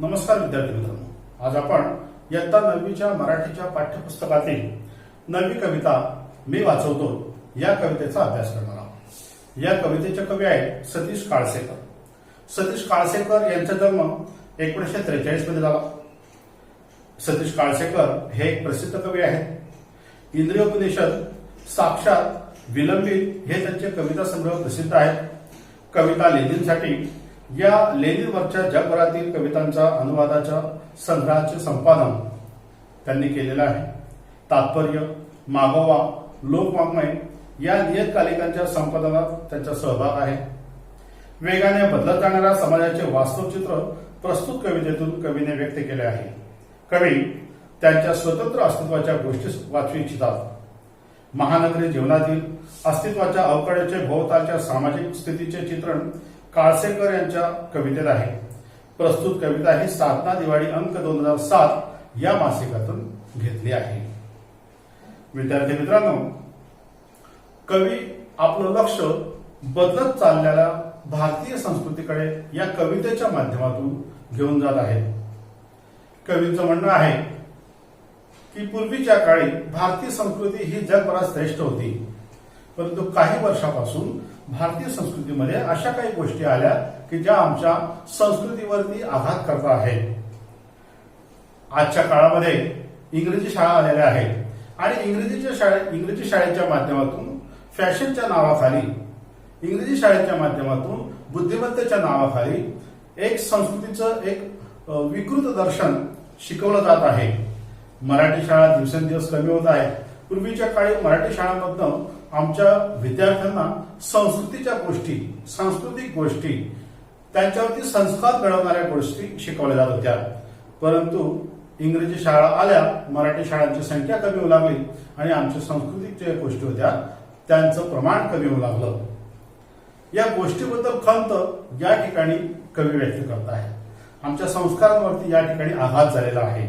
नमस्कार विद्यार्थी मित्रांनो, आज आपण इयत्ता 9वीच्या मराठीच्या पाठ्यपुस्तकातील 9वी कविता मी वाचवतो या कवितेचा अभ्यास करणार आहोत। या कवितेचे कवी आहेत सतीश काळसेकर। सतीश काळसेकर यांचा जन्म 1943 मध्ये झाला। सतीश काळसेकर हे एक प्रसिद्ध कवी आहेत। इंद्रियोपनिषद, साक्षात, विलंबित हे त्यांचे कविता संग्रह प्रसिद्ध आहेत। कविता लेनिनसाठी या लेनिनवरच्या जगभरातील कवितांच्या अनुवादाच्या संग्रहाचे संपादन त्यांनी केलेलं आहे। तात्पर्य, मागोवा, लोकवाङ्मय या नियतकालिकांच्या संपादनात त्यांचा सहभाग आहे। वेगाने बदलत जाणाऱ्या समाजाचे वास्तव चित्र प्रस्तुत कवितेतून कवीने व्यक्त केले आहे। कवी त्यांच्या स्वतंत्र अस्तित्वाच्या गोष्टी वाचू इच्छितात। महानगरी जीवनातील अस्तित्वाच्या अवकाळीचे भोवतालच्या सामाजिक स्थितीचे चित्रण काळसेकर यांच्या कवितेत आहे। प्रस्तुत कविता ही साधना दिवाळी अंक 2007 या मासिकातून घेतली आहे। विद्यार्थी मित्रांनो, कवी आपलं लक्ष बदलत चाललेल्या भारतीय संस्कृतीकडे या कवितेच्या माध्यमातून घेऊन जात आहेत। कवींचं म्हणणं आहे की पूर्वीच्या काळी भारतीय संस्कृती ही जगभरात श्रेष्ठ होती, परंतु काही वर्षापासून भारतीय संस्कृतीमध्ये अशा काही गोष्टी आल्या की ज्या आमच्या संस्कृतीवरती आघात करत आहेत। आजच्या काळामध्ये इंग्रजी शाळा आलेल्या आहेत आणि इंग्रजी शाळेच्या माध्यमातून फॅशनच्या नावाखाली, इंग्रजी शाळेच्या माध्यमातून बुद्धिमत्तेच्या नावाखाली एक संस्कृतीचं एक विकृत दर्शन शिकवलं जात आहे। मराठी शाळा दिवसेंदिवस कमी होत आहेत। पूर्वीच्या काळी मराठी शाळांमधून आमच्या विद्यार्थ्यांना संस्कृतीच्या गोष्टी, सांस्कृतिक गोष्टी, त्यांच्यावरती संस्कार घडवणाऱ्या गोष्टी शिकवल्या जात होत्या, परंतु इंग्रजी शाळा आल्या, मराठी शाळांची संख्या कमी होऊ लागली आणि आमच्या सांस्कृतिक ज्या गोष्टी होत्या त्यांचं प्रमाण कमी होऊ लागलं। या गोष्टीबद्दल खंत या ठिकाणी कवी व्यक्त करत आहे। आमच्या संस्कारांवरती या ठिकाणी आघात झालेला आहे।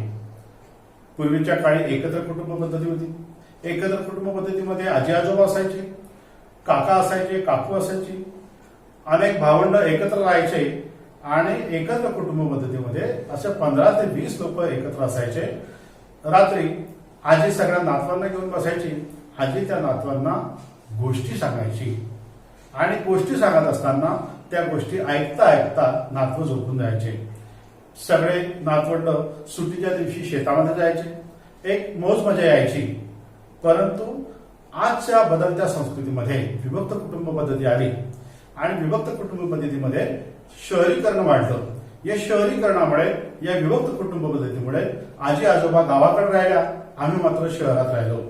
पूर्वीच्या काळी एकत्र कुटुंब पद्धती होती। एकत्र कुटुंब पद्धतीमध्ये आजी आजोबा असायचे, काका असायचे, काकू असायची, अनेक भावंड एकत्र राहायचे आणि एकत्र कुटुंब पद्धतीमध्ये असे 15 ते 20 लोक एकत्र असायचे। रात्री आजी सगळ्या नातवांना घेऊन बसायची। आजी त्या नातवांना गोष्टी सांगायची आणि गोष्टी सांगत असताना त्या गोष्टी ऐकता ऐकता नातवं झोपून जायचे। सगळे नातवंड सुट्टीच्या दिवशी शेतामध्ये जायचे, एक मौज मजा यायची। परंतु आजच्या बदलत्या संस्कृतीमध्ये विभक्त कुटुंब पद्धती आली आणि विभक्त कुटुंब पद्धतीमध्ये शहरीकरण वाढलं। या शहरीकरणामुळे, या विभक्त कुटुंब पद्धतीमुळे आजी आजोबा गावाकडे राहिल्या, आम्ही मात्र शहरात राहिलो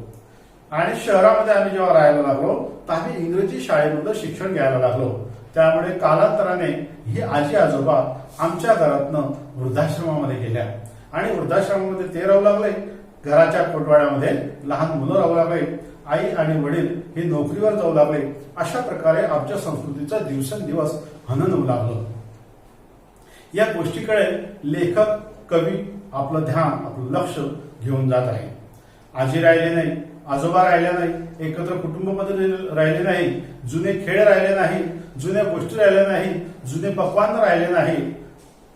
आणि शहरामध्ये आम्ही जेव्हा राहायला लागलो तर आम्ही इंग्रजी शाळेमध्ये शिक्षण घ्यायला लागलो। त्यामुळे कालांतराने ही आजी आजोबा आमच्या घरातनं वृद्धाश्रमामध्ये गेल्या आणि वृद्धाश्रमामध्ये ते राहू लागले। घराच्या कोटवाड्यामध्ये लहान मुलं राहू लागले, आई आणि वडील हे नोकरीवर जाऊ लागले। अशा प्रकारे आमच्या संस्कृतीचा दिवसेंदिवस हनन होऊ लागलं। या गोष्टीकडे लेखक, कवी आपलं ध्यान, आपलं लक्ष घेऊन जात आहे। आजी राहिले नाही, आजोबा राहिल्या नाही, एकत्र कुटुंब पद्धती राहिले नाही, जुने खेळ राहिले नाही, जुन्या गोष्टी राहिल्या नाही, जुने पक्वान राहिले नाही।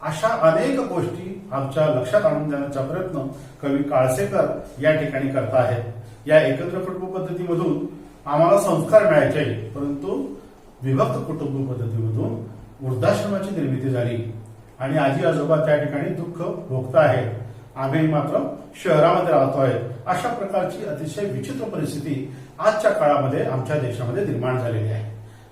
अशा अनेक गोष्टी आमच्या लक्षात आणून देण्याचा प्रयत्न कवी काळसेकर या ठिकाणी करत आहेत। या एकत्र कुटुंब पद्धतीमधून आम्हाला संस्कार मिळायचे, परंतु विभक्त कुटुंब पद्धतीमधून वृद्धाश्रमाची निर्मिती झाली आणि आजी आजोबा त्या ठिकाणी दुःख भोगत आहेत, आम्ही मात्र शहरामध्ये राहतोय। अशा प्रकारची अतिशय विचित्र परिस्थिती आजच्या काळामध्ये आमच्या देशामध्ये निर्माण झालेली आहे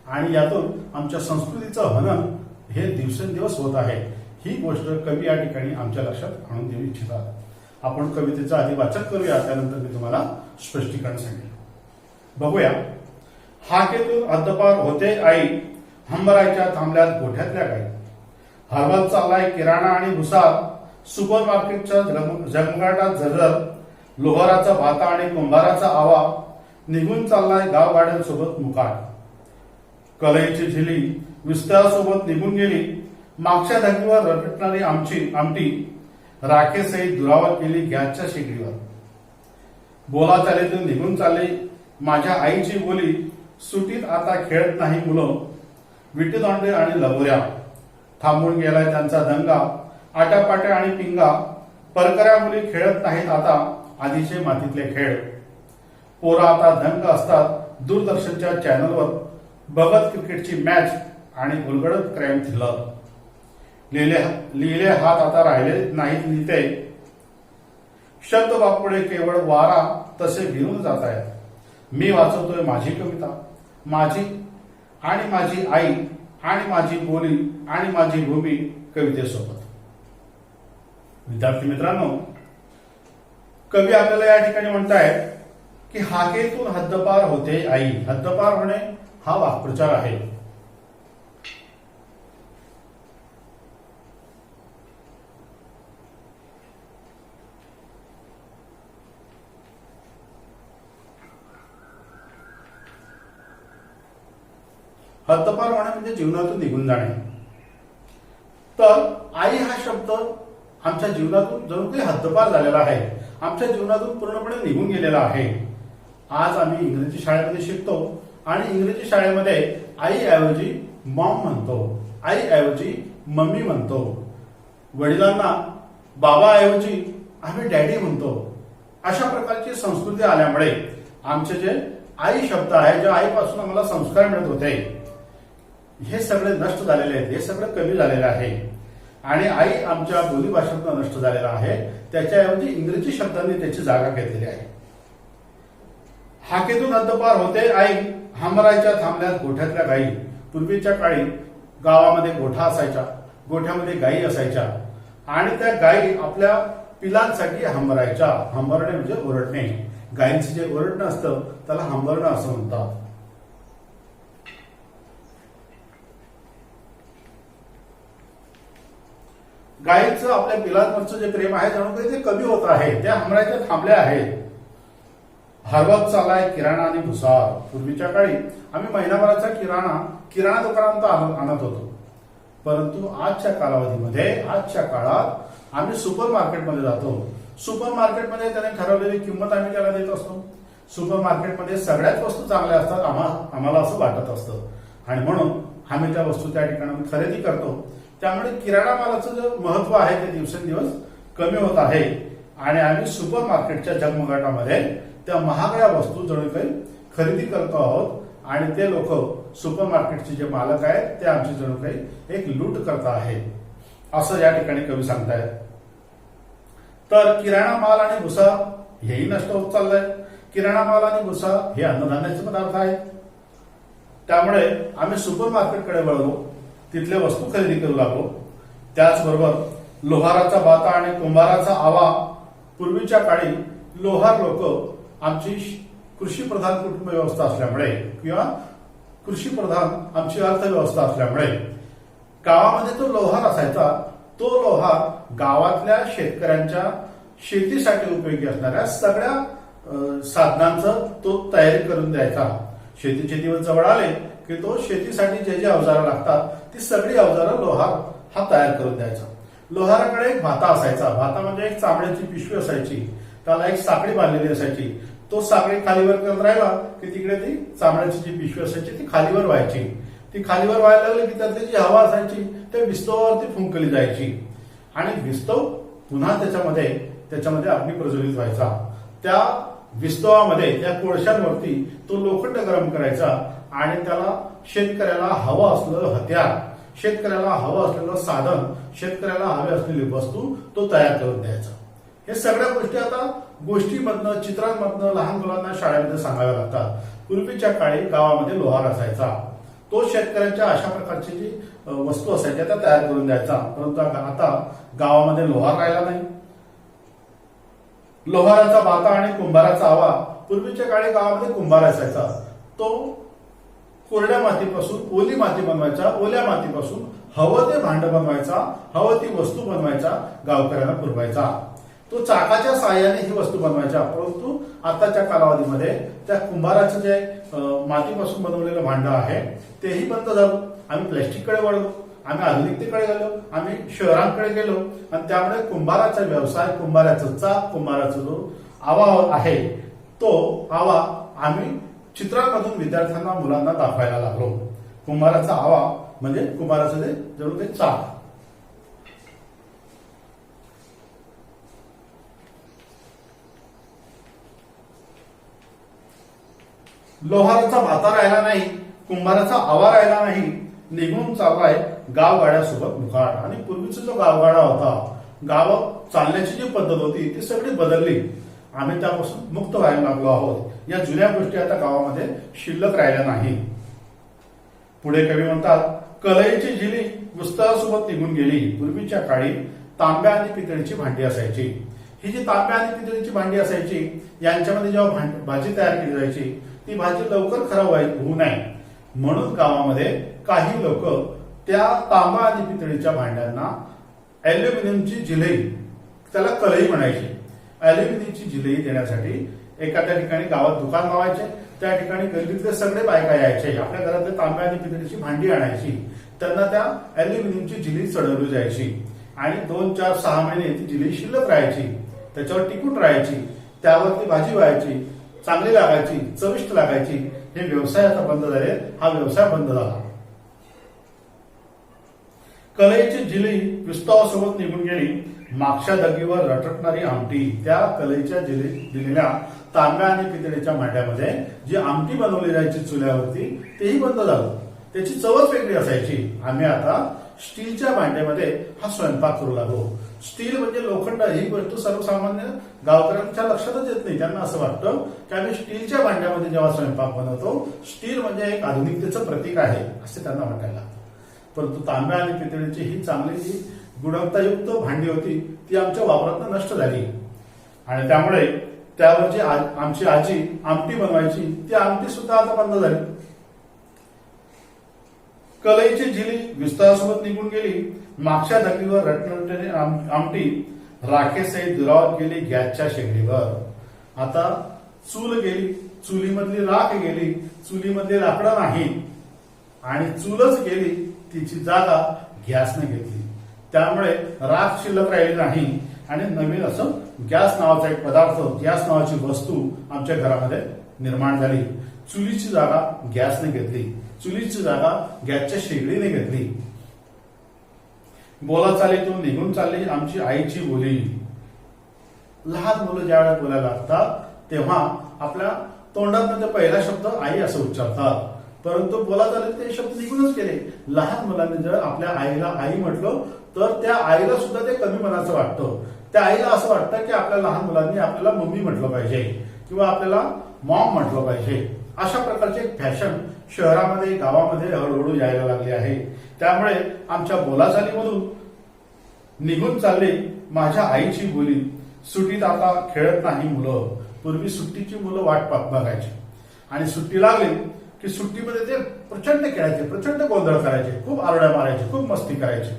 आणि यातून आमच्या संस्कृतीचं हनन हे दिवसेंदिवस होत आहे। ही गोष्ट कवी या ठिकाणी आमच्या लक्षात आणून देऊ इच्छितात। आपण कवितेचं आधी वाचन करूया, त्यानंतर मी तुम्हाला स्पष्टीकरण सांगेन। बघूया। हाकेतून हद्दपार होते आई, हंबरायच्या थांबल्यात गोठ्यातल्या गाई। हरवत चाललाय किराणा आणि भुसार, सुपर मार्केटच्या झगमगाटात झरझर। लोहाराचा भाता आणि कुंभाराचा आवा, निघून चाललाय गावगाड्यांसोबत मुकाट। कलईची झिली विस्तारासोबत निघून गेली, मागच्या धगीवर रटणारी आमटी राखेसहित दुरावा केली गॅसच्या शेगडीवर। बोलाचालीतून निघून चालली माझ्या आईची बोली, सुटीत आता खेळत नाही मुलं, विटीदांडे आणि लगोऱ्या। थांबून गेलाय त्यांचा दंगा, आट्यापाट्या आणि पिंगा, परकऱ्या मुली खेळत नाहीत आता आधीचे मातीतले खेळ. पोरं आता दंग असतात दूरदर्शनच्या चॅनलवर, बघत क्रिकेटची मॅच आणि उलगडत क्राईम थ्रिलर. लिहिले हात आता राहिले नाहीत लिहिते, शब्द बापुडे केवळ वारा तसे भिरून जात आहेत. मी वाचवतोय माझी कविता, माझी आणि माझी आई आणि माझी बोली आणि माझी भूमी कवितेसोबत. विद्यार्थी मित्रांनो, कवी आपल्याला या ठिकाणी म्हणतायत की हाकेतून हद्दपार होते आई. हद्दपार होणे हा वाक्प्रचार आहे. हद्दपार होणे म्हणजे जीवनातून निघून जाणे. तर आई हा शब्द आमच्या जीवनातून जणू काही हद्दपार झालेला आहे, आमच्या जीवनातून पूर्णपणे निघून गेलेला आहे. आज आम्ही इंग्रजी शाळेमध्ये शिकतो आणि इंग्रजी शाळेमध्ये आईऐवजी मॉम म्हणतो, आईऐवजी मम्मी म्हणतो, वडिलांना बाबाऐवजी आम्ही डॅडी म्हणतो. अशा प्रकारची संस्कृती आल्यामुळे आमचे जे आई शब्द आहे, ज्या आईपासून आम्हाला संस्कार मिळत होते, हे सगळे नष्ट झालेले आहेत, हे सगळं कमी झालेलं आहे. आणि आई आमच्या बोलीभाषेतून नष्ट झालेला आहे, त्याच्याऐवजी इंग्रजी शब्दांनी त्याची जागा घेतलेली आहे. हाकेतून हद्दपार होते आई, हमरायच्या थांबल्यात गोठ्यातल्या गायी. पूर्वीच्या काळी गावामध्ये गोठा असायचा, गोठ्यामध्ये गायी असायच्या आणि त्या गायी आपल्या पिलांसाठी हंबरायच्या. हंबरणे म्हणजे ओरडणे. गायींचं जे ओरडणं असतं त्याला हंबरणं असं म्हणतात. गायीचं आपल्या पिलांवरचं जे प्रेम आहे जणू काही ते कमी होत आहे, त्या हमरायच्या थांबल्या आहेत. हरवत चालाय किराणा आणि भुसार. पूर्वीच्या काळी आम्ही महिनाभराचा किराणा दुकानात आणत होतो, परंतु आजच्या कालावधीमध्ये, आजच्या काळात आम्ही सुपर मार्केटमध्ये जातो. सुपर मार्केटमध्ये त्याने ठरवलेली किंमत आम्ही त्याला देत असतो. सुपर मार्केटमध्ये सगळ्याच वस्तू चांगल्या असतात आम्हाला असं वाटत असतं आणि म्हणून आम्ही त्या वस्तू त्या ठिकाणी खरेदी करतो. त्यामुळे किराणा मालाचं जे महत्व आहे ते दिवसेंदिवस कमी होत आहे आणि आम्ही सुपर मार्केटच्या झगमगाटामध्ये त्या महागड्या वस्तू जणू काही खरेदी करतो आहोत आणि ते लोक सुपर मार्केटचे जे मालक आहेत ते आमची जणू काही एक लूट करत आहेत, असं या ठिकाणी कवी सांगतायत. तर किराणा माल आणि भुसा हेही नष्ट होत चाललंय. किराणा माल आणि भुसा हे अन्नधान्याचे पदार्थ आहेत. त्यामुळे आम्ही सुपर मार्केटकडे वळलो, तिथले वस्तू खरेदी करू लागलो. त्याचबरोबर लोहाराचा बाता आणि कुंभाराचा आवा. पूर्वीच्या काळी लोहार लोक आमची कृषी प्रधान कुटुंब व्यवस्था असल्यामुळे किंवा कृषी प्रधान आमची अर्थव्यवस्था असल्यामुळे गावामध्ये तो लोहार असायचा. तो लोहार गावातल्या शेतकऱ्यांच्या शेतीसाठी उपयोगी असणाऱ्या सगळ्या साधनांचं तो तयारी करून द्यायचा. शेतीचे दिवस जवळ आले की तो शेतीसाठी जे जे अवजारं लागतात ती सगळी अवजारं लोहार हा तयार करून द्यायचा. लोहाराकडे एक भाता असायचा. भाता म्हणजे एक चामड्याची पिशवी असायची, त्याला एक साखळी बांधलेली असायची. तो साखळी खालीवर करत राहिला की तिकडे ती चामड्याची जी पिशवी असायची ती खालीवर व्हायची. ती खालीवर व्हायला लागली की त्यातली जी हवा असायची त्या विस्तवावरती फुंकली जायची आणि विस्तव पुन्हा त्याच्यामध्ये अग्नी प्रज्वलित व्हायचा. त्या विस्तवामध्ये त्या कोळशांवरती तो लोखंड गरम करायचा आणि त्याला शेतकऱ्याला हवं असलेलं हत्यार, शेतकऱ्याला हवं असलेलं साधन, शेतकऱ्याला हवे असलेली वस्तू तो तयार करून द्यायचा. हे सगळ्या गोष्टी आता गोष्टीमधनं, चित्रांमधनं लहान मुलांना शाळेमध्ये सांगाव्या लागतात. पूर्वीच्या काळी गावामध्ये लोहार असायचा, तो शेतकऱ्यांच्या अशा प्रकारची जी वस्तू असायच्या त्या तयार करून द्यायचा. परंतु आता गावामध्ये लोहार राहिला नाही. लोहाराचा बाता आणि कुंभाराचा आवा. पूर्वीच्या काळी गावामध्ये कुंभार असायचा, तो कोरड्या मातीपासून ओली माती बनवायचा, ओल्या मातीपासून हवं ते भांड बनवायचा, हवं ती वस्तू बनवायचा, गावकऱ्यांना पुरवायचा. तो चाकाच्या साहाय्याने ही वस्तू बनवायचा. परंतु आताच्या कालावधीमध्ये त्या कुंभाराचं जे मातीपासून बनवलेलं भांड आहे तेही बंद झालं. आम्ही प्लॅस्टिककडे वळलो, आम्ही आधुनिकतेकडे गेलो, आम्ही शहरांकडे गेलो आणि त्यामुळे कुंभाराचा व्यवसाय, कुंभाराचं चाक, कुंभाराचा जो आवा आहे तो आवा आम्ही चित्रांमधून विद्यार्थ्यांना, मुलांना दाखवायला लागलो. कुंभाराचा आवा म्हणजे कुंभाराचं जे जणू काही चाक. लोहाराचा भाता राहिला नाही, कुंभाराचा आवा राहिला नाही, निघून चाललाय गावगाड्यासोबत मुखाट. आणि पूर्वीचा जो गावगाडा होता, गाव चालण्याची जी पद्धत होती ती सगळी बदलली. आम्ही त्यापासून मुक्त व्हायला लागलो आहोत. या जुन्या गोष्टी आता गावामध्ये शिल्लक राहिल्या नाही. पुढे कवी म्हणतात, कलईची झिली विस्तारासोबत निघून गेली. पूर्वीच्या काळी तांब्या आणि पितळीची भांडी असायची. ही जी तांब्या आणि पितळीची भांडी असायची, यांच्यामध्ये जेव्हा भाजी तयार केली जायची, ती भाजी लवकर खराब होऊ नये म्हणून गावामध्ये काही लोक त्या तांबा आणि पितळीच्या भांड्यांना अॅल्युमिनियमची जिलई, त्याला कलई म्हणायची, अॅल्युमिनियमची जिलई देण्यासाठी एखाद्या ठिकाणी गावात दुकान लावायचे. त्या ठिकाणी गल्लीतले सगळे बायका यायचे, आपल्या घरातले तांब्या आणि पितळीची भांडी आणायची, त्यांना त्या अॅल्युमिनियमची जिलई चढवली जायची आणि 2, 4, 6 महिने ती जिलई शिल्लक राहायची, त्याच्यावर टिकून राहायची, त्यावर ती भाजी व्हायची, चांगली लागायची, चविष्ट लागायची. हे व्यवसाय आता बंद झाले, हा व्यवसाय बंद झाला. कलईची जिलई विस्तारासोबत निघून गेली. मागच्या दगीवर रटरटणारी आमटी, त्या कलईच्या दिलेल्या तांब्या आणि पितळेच्या भांड्यामध्ये जी आमटी बनवली जायची चुल्यावरती, तेही बंद झालं. त्याची चवच वेगळी असायची. आम्ही आता स्टीलच्या भांड्यामध्ये हा स्वयंपाक करू लागलो. स्टील म्हणजे लोखंड, ही गोष्ट सर्वसामान्य गावकऱ्यांच्या लक्षातच येत नाही. त्यांना असं वाटतं की आम्ही स्टीलच्या भांड्यामध्ये जेव्हा स्वयंपाक बनवतो, स्टील म्हणजे एक आधुनिकतेचं प्रतीक आहे असे त्यांना वाटायला लागतं. परंतु तांब्या आणि पितळीची ही चांगली जी गुणवत्तायुक्त भांडी होती, ती आमच्या वापरात नष्ट झाली आणि त्यामुळे त्यावर जी आमची आजी आमटी बनवायची, ती आमटी सुद्धा आता बंद झाली. कलईची झिली विस्तारासोबत निघून गेली. मागच्या धगीवर रटरटणारी आमटी राखेसहित दुरावत गेली गॅसच्या शेगडीवर. आता चूल गेली, चुलीमधली राख गेली, चुलीमधली लाकडं नाही आणि चूलच गेली, तिची जागा गॅसने घेतली. त्यामुळे राख शिल्लक राहिली नाही आणि नवीन असं गॅस नावाचा एक पदार्थ, गॅस नावाची वस्तू आमच्या घरामध्ये निर्माण झाली. चुलीची जागा गॅसने घेतली, चुलीची जागा गॅसच्या शेगडीने घेतली. बोलाचालीतून निघून चालली आमची आईची बोली. लहान मुलं ज्यावेळेस बोलायला लागतात तेव्हा आपल्या तोंडात पहिला शब्द आई असं उच्चारतात, परंतु बोलाचालीत ते शब्द निघूनच गेले. लहान मुलांनी जर आपल्या आईला आई म्हटलं तर त्या आईला सुद्धा ते कमी मनाचं वाटतं. त्या आईला असं वाटतं की आपल्या लहान मुलांनी आपल्याला मम्मी म्हटलं पाहिजे किंवा आपल्याला मॉम म्हटलं पाहिजे. अशा प्रकारची एक फॅशन शहरामध्ये, गावामध्ये हळूहळू यायला लागली आहे. त्यामुळे आमच्या बोलाचालीमधून निघून चालली माझ्या आईची बोली. सुट्टीत आता खेळत नाही मुलं. पूर्वी सुट्टीची मुलं वाट बघायची आणि सुट्टी लागली की सुट्टीमध्ये ते प्रचंड खेळायचे, प्रचंड गोंधळ करायचे, खूप आरड्या मारायचे, खूप मस्ती करायचे.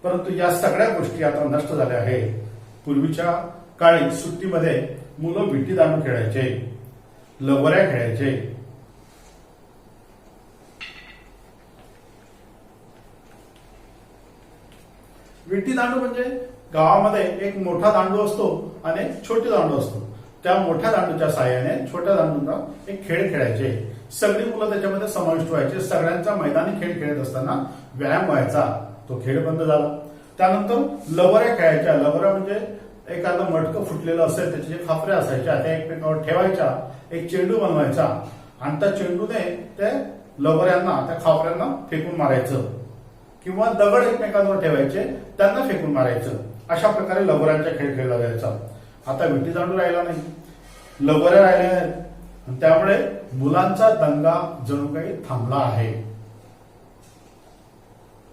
परंतु या सगळ्या गोष्टी आता नष्ट झाल्या आहेत. पूर्वीच्या काळी सुट्टीमध्ये मुलं विटी दांडू खेळायचे, लगोऱ्या खेळायचे. विटी दांडू म्हणजे गावामध्ये एक मोठा दांडू असतो आणि एक छोटी दांडू असतो. त्या मोठ्या दांडूच्या साहाय्याने छोट्या दांडूचा एक खेळ खेळायचे. सगळी मुलं त्याच्यामध्ये समाविष्ट व्हायचे. सगळ्यांचा मैदानी खेळ खेळत असताना व्यायाम व्हायचा. तो खेळ बंद झाला. त्यानंतर लगोऱ्या खेळायच्या. लगोऱ्या म्हणजे एखादं मटकं फुटलेलं असेल, त्याचे जे खापऱ्या असायच्या त्या एकमेकावर ठेवायच्या, एक चेंडू बनवायचा आणि त्या चेंडूने त्या लगोऱ्यांना, त्या खापऱ्यांना फेकून मारायचं किंवा दगड एकमेकांवर ठेवायचे, त्यांना फेकून मारायचं. अशा प्रकारे लगोऱ्यांचा खेळ खेळला जायचा. आता विटी दांडू राहिला नाही, लगोऱ्या राहिल्या आहेत. त्यामुळे मुलांचा दंगा जणू काही थांबला आहे.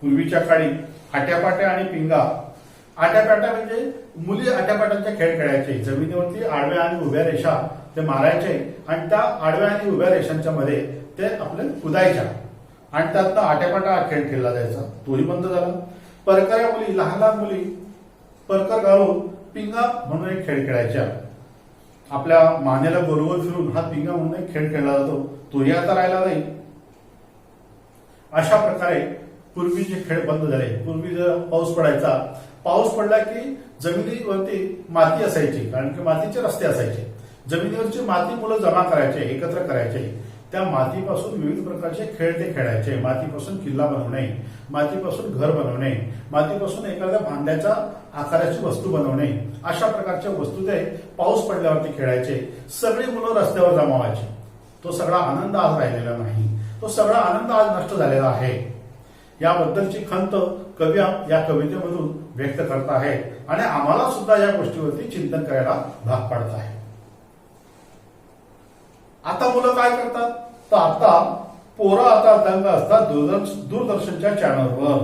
पूर्वीच्या काळी आट्यापाट्या आणि पिंगा. आट्यापाट्या म्हणजे मुली आट्यापाट्यांचे खेळ खेळायचे. जमिनीवरती आडव्या आणि उभ्या रेषा ते मारायचे आणि त्या आडव्या आणि उभ्या रेषांच्या मध्ये ते आपले कुदायच्या आणि त्यातनं आट्यापाटा खेळ खेळला जायचा. तोही बंद झाला. परकऱ्या मुली, लहान लहान मुली परकर घालून पिंगा म्हणून एक खेळ खेळायच्या. आपल्या मानेला बरोबर फिरून हा पिंगा म्हणून एक खेळ खेळला जातो. तोही आता राहिला नाही. अशा प्रकारे पूर्वीचे खेळ बंद झाले. पूर्वी जर पाऊस पडायचा, पाऊस पडला की जमिनीवरती माती असायची, कारण की मातीचे रस्ते असायचे. जमिनीवरची माती मुलं जमा करायचे, एकत्र करायचे. त्या मातीपासून विविध प्रकारचे खेळ ते खेळायचे. मातीपासून किल्ला बनवणे, मातीपासून घर बनवणे, मातीपासून एखाद्या भांड्याच्या आकाराची वस्तू बनवणे, अशा प्रकारच्या वस्तू ते पाऊस पडल्यावरती खेळायचे. सगळी मुलं रस्त्यावर जमा व्हायची. तो सगळा आनंद आज राहिलेला नाही, तो सगळा आनंद आज नष्ट झालेला आहे. याबद्दलची खंत कवी या कवितेमधून व्यक्त करत आहे आणि आम्हाला सुद्धा या गोष्टीवरती चिंतन करायला भाग पाडत आहे. आता मुलं काय करतात, तर आता पोरं आता दंग असतात दूरदर्शनच्या चॅनलवर.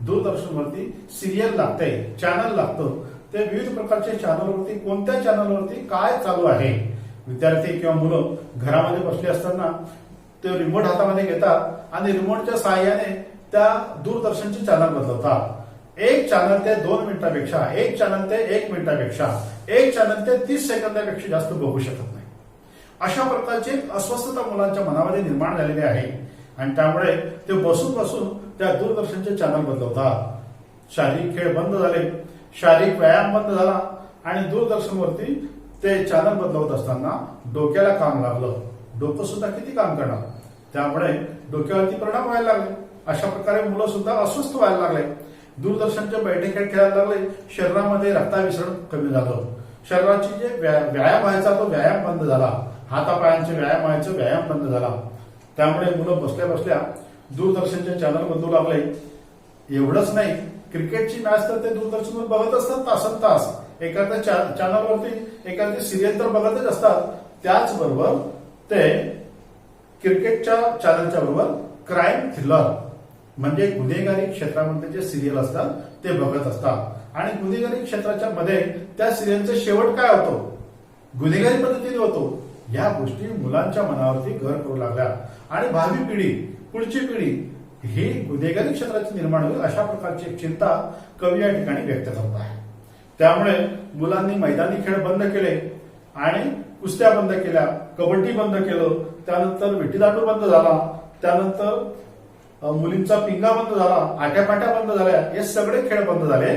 दूरदर्शनवरती सिरियल लागते, चॅनल लागतं. ते विविध प्रकारचे चॅनलवरती कोणत्या चॅनलवरती काय चालू आहे, विद्यार्थी किंवा मुलं घरामध्ये बसले असताना ते रिमोट हातामध्ये घेतात आणि रिमोटच्या सहाय्याने त्या दूरदर्शनचे चॅनल बदलवतात. एक चॅनल ते 2 मिनिटांपेक्षा, एक चॅनल ते 1 मिनिटापेक्षा, एक चॅनल ते 30 सेकंदापेक्षा जास्त बघू शकत नाही. अशा प्रकारची अस्वस्थता मुलांच्या मनामध्ये निर्माण झालेली आहे आणि त्यामुळे ते बसून बसून त्या दूरदर्शनचे चॅनल बदलवतात. शारीरिक खेळ बंद झाले, शारीरिक व्यायाम बंद झाला आणि दूरदर्शनवरती ते चॅनल बदलवत असताना डोक्याला काम लागलं. डोकं सुद्धा किती काम करणार, त्यामुळे डोक्यावरती परिणाम व्हायला लागले. अशा प्रकारे मुलं सुद्धा अस्वस्थ व्हायला लागले. दूरदर्शनचे बैठे खेळ खेळायला लागले. शरीरामध्ये रक्ताभिसरण कमी झालं. शरीराची जे व्यायाम व्हायचा तो व्यायाम बंद झाला. हातापायांचे व्यायाम व्हायचे व्यायाम बंद झाला. त्यामुळे मुलं बसल्या बसल्या दूरदर्शनचे चॅनल बदलू लागले. एवढंच नाही, क्रिकेटची मॅच तर ते दूरदर्शनवर बघत असतात तासन तास. एखाद्या चॅनलवरती एखादी सिरियल तर बघतच असतात. त्याचबरोबर ते क्रिकेटच्या चॅनलच्या बरोबर क्राईम थ्रिलर म्हणजे गुन्हेगारी क्षेत्रामध्ये जे सिरियल असतात ते बघत असतात आणि गुन्हेगारी क्षेत्राच्या मध्ये त्या सिरियलचा शेवट काय होतो, गुन्हेगारी पद्धतीने होतो. या गोष्टी मुलांच्या मनावरती घर करू लागल्या आणि भावी पिढी, पुढची पिढी ही गुन्हेगारी क्षेत्राची निर्माण होईल अशा प्रकारची एक चिंता कवी या ठिकाणी व्यक्त करत आहे. त्यामुळे मुलांनी मैदानी खेळ बंद केले आणि कुस्त्या बंद केल्या, कबड्डी बंद केलं, त्यानंतर विटीदांडू बंद झाला, त्यानंतर मुलींचा पिंगा बंद झाला, आट्यापाट्या बंद झाल्या. हे सगळे खेळ बंद झाले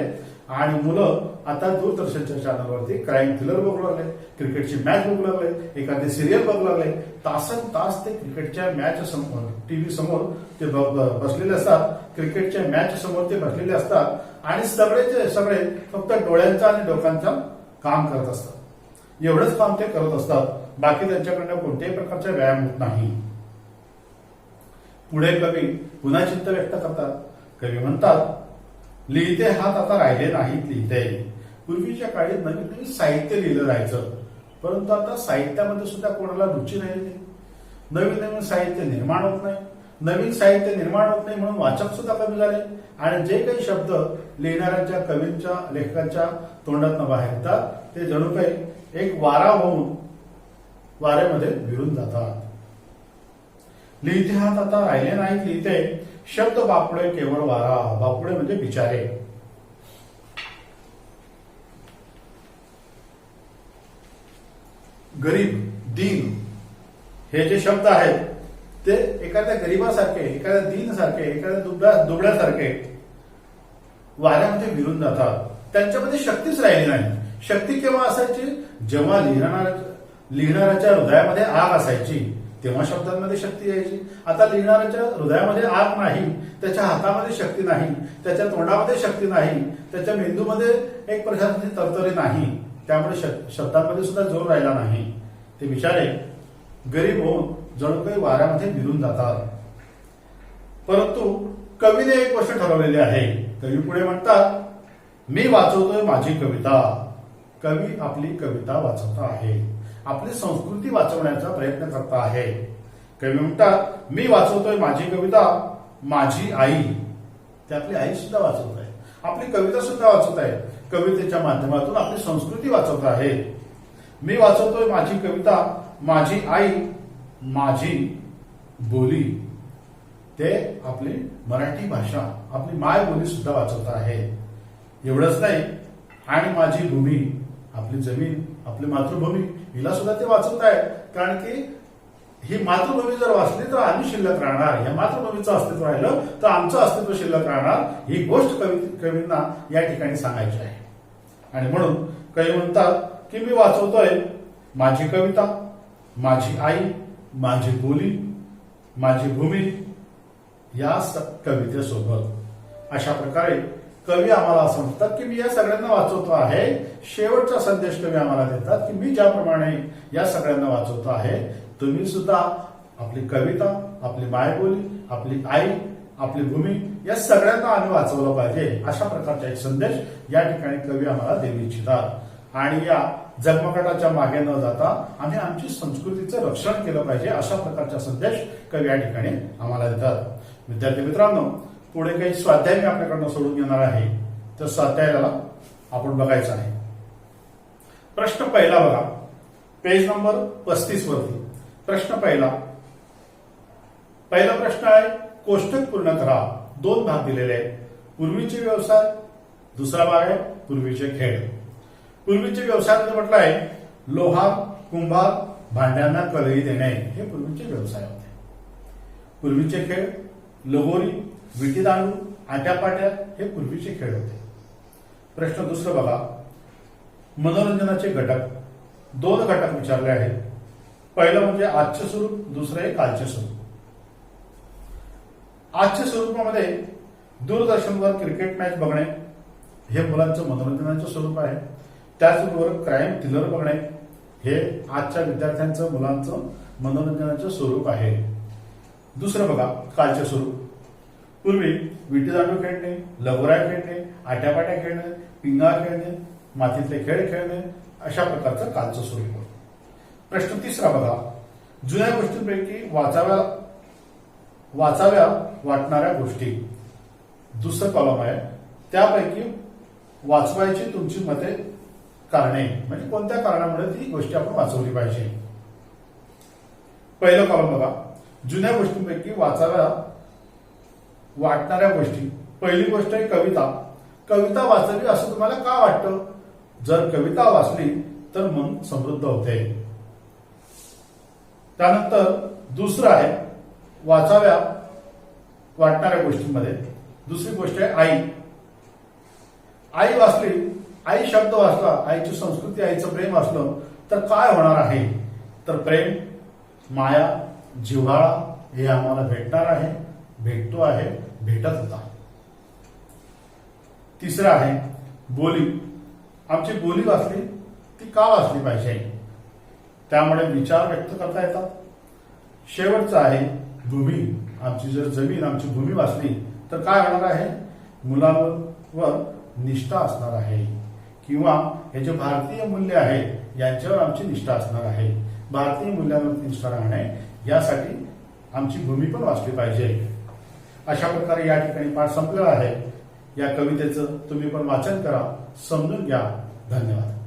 आणि मुलं आता दूरदर्शनच्या चॅनलवरती क्राईम थ्रिलर बघू लागले, क्रिकेटची मॅच बघू लागले, एखादी सिरियल बघू लागले. तासन तास ते क्रिकेटच्या मॅच समोर, टीव्ही समोर ते बसलेले असतात. क्रिकेटच्या मॅच समोर ते बसलेले असतात आणि सगळेचे सगळे फक्त डोळ्यांचा आणि डोक्यांचा काम करत असतात. एवढंच काम ते करत असतात. बाकी त्यांच्याकडनं कोणत्याही प्रकारचा व्यायाम होत नाही. पुढे कवी पुन्हा चिंता व्यक्त करतात. कवी म्हणतात, लिहिते हात आता राहिले नाहीत लिहिते. पूर्वीच्या काळी नवीन नवीन साहित्य लिहिलं जायचं, परंतु आता साहित्यामध्ये सुद्धा कोणाला रुची नाही. नवीन नवीन साहित्य निर्माण होत नाही. नवीन साहित्य निर्माण होत नाही म्हणून वाचक सुद्धा कमी झाले आणि जे काही शब्द लिहिणाऱ्यांच्या, कवींच्या, लेखकांच्या तोंडातून बाहेर येतात ते जणू काही एक वारा होऊन वाऱ्यामध्ये विरून जातात. लिहिते हात आता राहिले नाहीत लिहिते, शब्द बापुडे केवळ वारा. बापुडे म्हणजे बिचारे. गरीब, दीन हे जे शब्द आहेत ते एखाद्या गरीबासारखे, एखाद्या दीनसारखे, एखाद्या दुबळ्यासारखे वाऱ्यामध्ये विरून जातात. त्यांच्यामध्ये शक्तीच राहिली नाही. शक्ती केव्हा असायची, जेव्हा लिहिणाऱ्याच्या हृदयामध्ये आग असायची तेव्हा शब्दांमध्ये शक्ती यायची. आता लिहिणाऱ्याच्या हृदयामध्ये आग नाही, त्याच्या हातामध्ये शक्ती नाही, त्याच्या तोंडामध्ये शक्ती नाही, त्याच्या मेंदूमध्ये एक प्रकारची तरतरी नाही. त्यामुळे शब्दांमध्ये सुद्धा जोर राहिला नाही. ते बिचारे गरीब होऊन जणू काही वाऱ्यामध्ये विरून जातात. परंतु कवीने एक गोष्ट ठरवलेली आहे. कवी पुढे म्हणतात, मी वाचवतोय माझी कविता. कवी आपली कविता वाचवता आहे, आपली संस्कृती वाचवण्याचा प्रयत्न करता आहे. कवी म्हणतात, मी वाचवतोय माझी कविता, माझी आई. ते आपली आई सुद्धा वाचवत आहे, आपली कविता सुद्धा वाचवत आहे. कवितेच्या माध्यमातून आपली संस्कृती वाचवत आहे. मी वाचवतोय माझी कविता, माझी आई, माझी बोली. ते आपली मराठी भाषा, आपली मायबोली सुद्धा वाचवत आहे. एवढंच नाही, आणि माझी भूमी, आपली जमीन, आपली मातृभूमी, हिला सुद्धा ते वाचवत आहे. कारण की ही मातृभूमी जर वाचली तर आम्ही शिल्लक राहणार, या मातृभूमीचं अस्तित्व राहिलं तर आमचं अस्तित्व शिल्लक राहणार. ही गोष्ट कवींना या ठिकाणी सांगायची आहे. आणि म्हणून कवी म्हणतात की मी वाचवतोय माझी कविता, माझी आई, माझी बोली, माझी भूमी या कवितेसोबत. अशा प्रकारे कवी आम्हाला असं म्हणतात की मी या सगळ्यांना वाचवतो आहे. शेवटचा संदेश कवी आम्हाला देतात की मी ज्याप्रमाणे या सगळ्यांना वाचवतो आहे तुम्ही सुद्धा आपली कविता, आपली मायबोली, आपली आई, आपली भूमी या सगळ्यांना आम्ही वाचवलं पाहिजे अशा प्रकारचा एक संदेश या ठिकाणी कवी आम्हाला देऊ इच्छितात। आणि या जगमगाटाच्या मागे न जाता आम्ही आमची संस्कृतीचं रक्षण केलं पाहिजे अशा प्रकारचा संदेश कवी या ठिकाणी आम्हाला देतात। विद्यार्थी मित्रांनो, पुढे काही स्वाध्याय मी आपल्याकडनं सोडून घेणार आहे, तर स्वाध्यायाला आपण बघायचं आहे। प्रश्न पहिला बघा, पेज नंबर 35 वरती प्रश्न पहिला प्रश्न आहे, कोष्टक पूर्ण करा। 2 भाग दिलेले आहेत, पूर्वीचे व्यवसाय, दुसरा भाग आहे पूर्वीचे खेळ। पूर्वीचे व्यवसायामध्ये म्हटलं आहे लोहार, कुंभार, भांड्यांना कलई देणे हे पूर्वीचे व्यवसाय होते। पूर्वीचे खेळ लगोरी, विटीदांडू, आट्यापाट्या हे पूर्वीचे खेळ होते। प्रश्न दुसरा बघा, मनोरंजनाचे घटक। 2 घटक विचारले आहेत, पहिलं म्हणजे आजचे स्वरूप, दुसरं आहे कालचे स्वरूप। आजच्या स्वरूपामध्ये दूरदर्शनवर क्रिकेट मॅच बघणे हे मुलांचं मनोरंजनाचं स्वरूप आहे। त्याचबरोबर क्राईम थ्रिलर बघणे हे आजच्या विद्यार्थ्यांचं, मुलांचं मनोरंजनाचं स्वरूप आहे। दुसरं बघा कालचे स्वरूप, पूर्वी विटीदांडू खेळणे, लगोऱ्या खेळणे, आट्यापाट्या खेळणे, पिंगा खेळणे, मातीतले खेळ खेळणे अशा प्रकारचं कालचं स्वरूप होतं। प्रश्न तिसरा बघा, जुन्या गोष्टींपैकी वाचाव्या वाटणाऱ्या गोष्टी। दुसरं कॉलम आहे, त्यापैकी वाचवायची तुमची मते, कारणे, म्हणजे कोणत्या कारणामुळे ती गोष्टी आपण वाचवली पाहिजे। पहिलं कॉलम बघा, जुन्या गोष्टींपैकी वाचाव्या वाटणाऱ्या गोष्टी। पहिली गोष्ट आहे कविता। कविता वाचावी असं तुम्हाला का वाटतं? जर कविता वाचली तर मन समृद्ध होते। त्यानंतर दुसरं आहे वाचाव्या वाटणाऱ्या गोष्टींमध्ये दुसरी गोष्ट आहे आई। आई वाचली, आई शब्द वाचला, आईची संस्कृती, आईचं प्रेम वाचलं तर काय होणार आहे? तर प्रेम, माया, जिव्हाळा हे आम्हाला भेटणार आहे, भेटतो आहे, भेटत होता। तिसरं आहे बोली। आमची बोली वाचली, ती का वाचली पाहिजे? त्यामुळे विचार व्यक्त करता येतात। शेवटचं आहे भूमी। आमची जर जमीन, आमची भूमी वाचली तर काय होणार आहे? मुलांवर निष्ठा असणार आहे, किंवा हे जे भारतीय मूल्य आहे यांच्यावर आमची निष्ठा असणार आहे। भारतीय मूल्यांवरती निष्ठा राहणे यासाठी आमची भूमी पण वाचली पाहिजे। अशा प्रकारे या ठिकाणी पाठ संपलेला आहे। या कवितेचं तुम्ही पण वाचन करा, समजून घ्या। धन्यवाद।